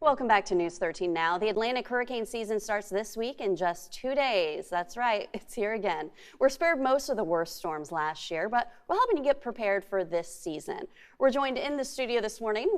Welcome back to News 13 Now. The Atlantic hurricane season starts this week in just 2 days. That's right, it's here again. We're spared most of the worst storms last year, but we're helping you get prepared for this season. We're joined in the studio this morning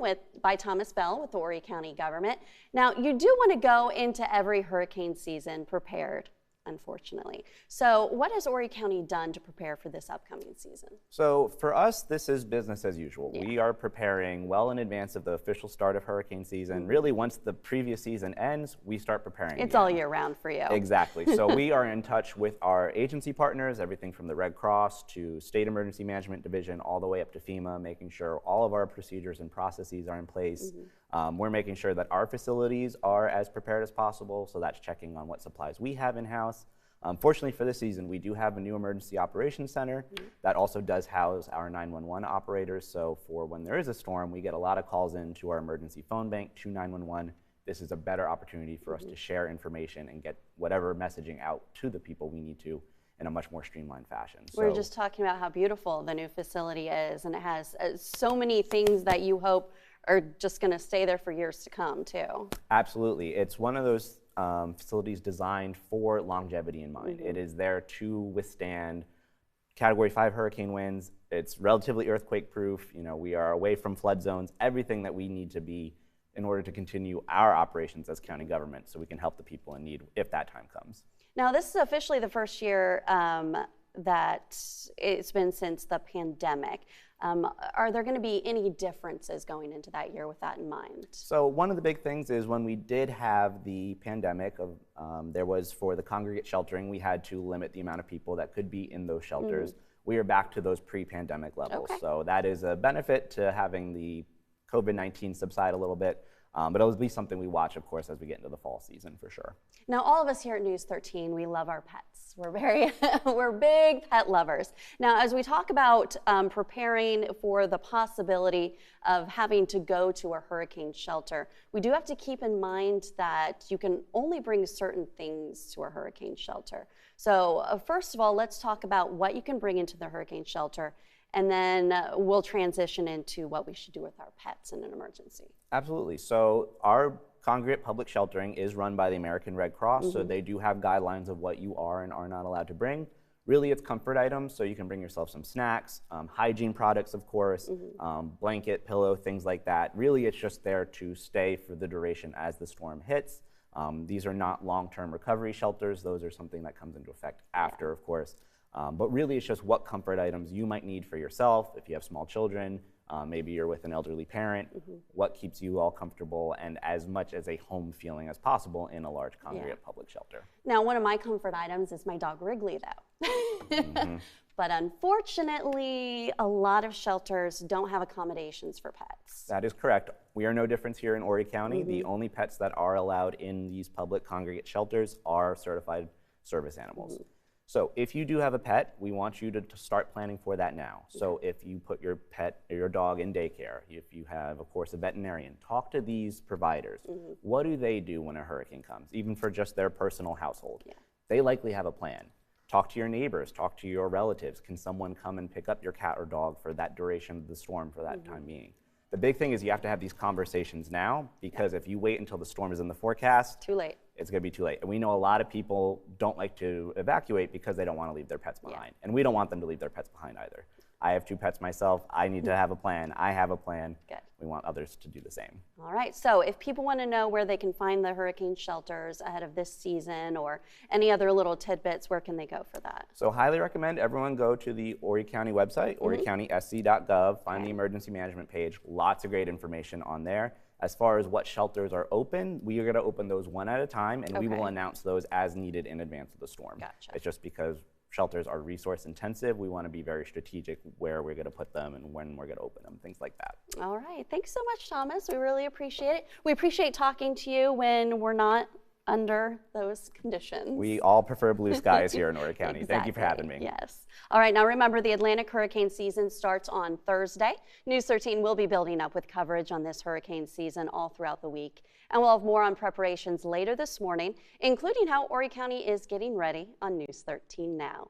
by Thomas Bell with the Horry County government. Now, you do want to go into every hurricane season prepared, unfortunately. So what has Horry County done to prepare for this upcoming season? So for us, this is business as usual. Yeah. We are preparing well in advance of the official start of hurricane season. Really, once the previous season ends, we start preparing It's again. all year round for you. Exactly. So we are in touch with our agency partners, everything from the Red Cross to State Emergency Management Division, all the way up to FEMA, making sure all of our procedures and processes are in place. We're making sure that our facilities are as prepared as possible, so that's checking on what supplies we have in-house. Fortunately for this season, we do have a new emergency operations center that also does house our 911 operators. So for when there is a storm, we get a lot of calls into our emergency phone bank to 911. This is a better opportunity for us to share information and get whatever messaging out to the people we need to in a much more streamlined fashion. We were just talking about how beautiful the new facility is, and it has so many things that you hope are just going to stay there for years to come, too. Absolutely. It's one of those facilities designed for longevity in mind. It is there to withstand Category 5 hurricane winds. It's relatively earthquake proof. You know, we are away from flood zones, everything that we need to be in order to continue our operations as county government so we can help the people in need if that time comes. Now, this is officially the first year that it's been since the pandemic. Are there going to be any differences going into that year with that in mind? So one of the big things is when we did have the pandemic, there was for the congregate sheltering, we had to limit the amount of people that could be in those shelters. We are back to those pre-pandemic levels. Okay. So that is a benefit to having the COVID-19 subside a little bit. But it'll be something we watch, of course, as we get into the fall season for sure. Now, all of us here at News 13, we love our pets. We're big pet lovers. Now, as we talk about preparing for the possibility of having to go to a hurricane shelter, we do have to keep in mind that you can only bring certain things to a hurricane shelter. So first of all, let's talk about what you can bring into the hurricane shelter, and then we'll transition into what we should do with our pets in an emergency. Absolutely. So our congregate public sheltering is run by the American Red Cross, so they do have guidelines of what you are and are not allowed to bring. Really, it's comfort items, so you can bring yourself some snacks, hygiene products, of course, blanket, pillow, things like that. Really, it's just there to stay for the duration as the storm hits. These are not long-term recovery shelters. Those are something that comes into effect after, of course. But really, it's just what comfort items you might need for yourself if you have small children. Maybe you're with an elderly parent, what keeps you all comfortable and as much as a home feeling as possible in a large congregate public shelter. Now, one of my comfort items is my dog Wrigley, though. But unfortunately, a lot of shelters don't have accommodations for pets. That is correct. We are no different here in Horry County. The only pets that are allowed in these public congregate shelters are certified service animals. So if you do have a pet, we want you to start planning for that now. So if you put your pet or your dog in daycare, if you have, of course, a veterinarian, talk to these providers. What do they do when a hurricane comes, even for just their personal household? They likely have a plan. Talk to your neighbors, talk to your relatives. Can someone come and pick up your cat or dog for that duration of the storm for that time being? The big thing is you have to have these conversations now, because if you wait until the storm is in the forecast, Too late. it's going to be too late. And we know a lot of people don't like to evacuate because they don't want to leave their pets behind. And we don't want them to leave their pets behind either. I have 2 pets myself. I need to have a plan. I have a plan. Good. We want others to do the same. All right, so if people want to know where they can find the hurricane shelters ahead of this season or any other little tidbits, where can they go for that? So highly recommend everyone go to the Horry County website, horrycountysc.gov, find the emergency management page. Lots of great information on there. As far as what shelters are open, we are going to open those one at a time, and we will announce those as needed in advance of the storm. Gotcha. It's just because shelters are resource intensive, we want to be very strategic where we're going to put them and when we're going to open them, things like that. All right, thanks so much, Thomas. We really appreciate it. We appreciate talking to you when we're not under those conditions. We all prefer blue skies here in Horry County. Exactly. Thank you for having me. Yes. All right, now remember, the Atlantic hurricane season starts on Thursday. News 13 will be building up with coverage on this hurricane season all throughout the week. And we'll have more on preparations later this morning, including how Horry County is getting ready on News 13 Now.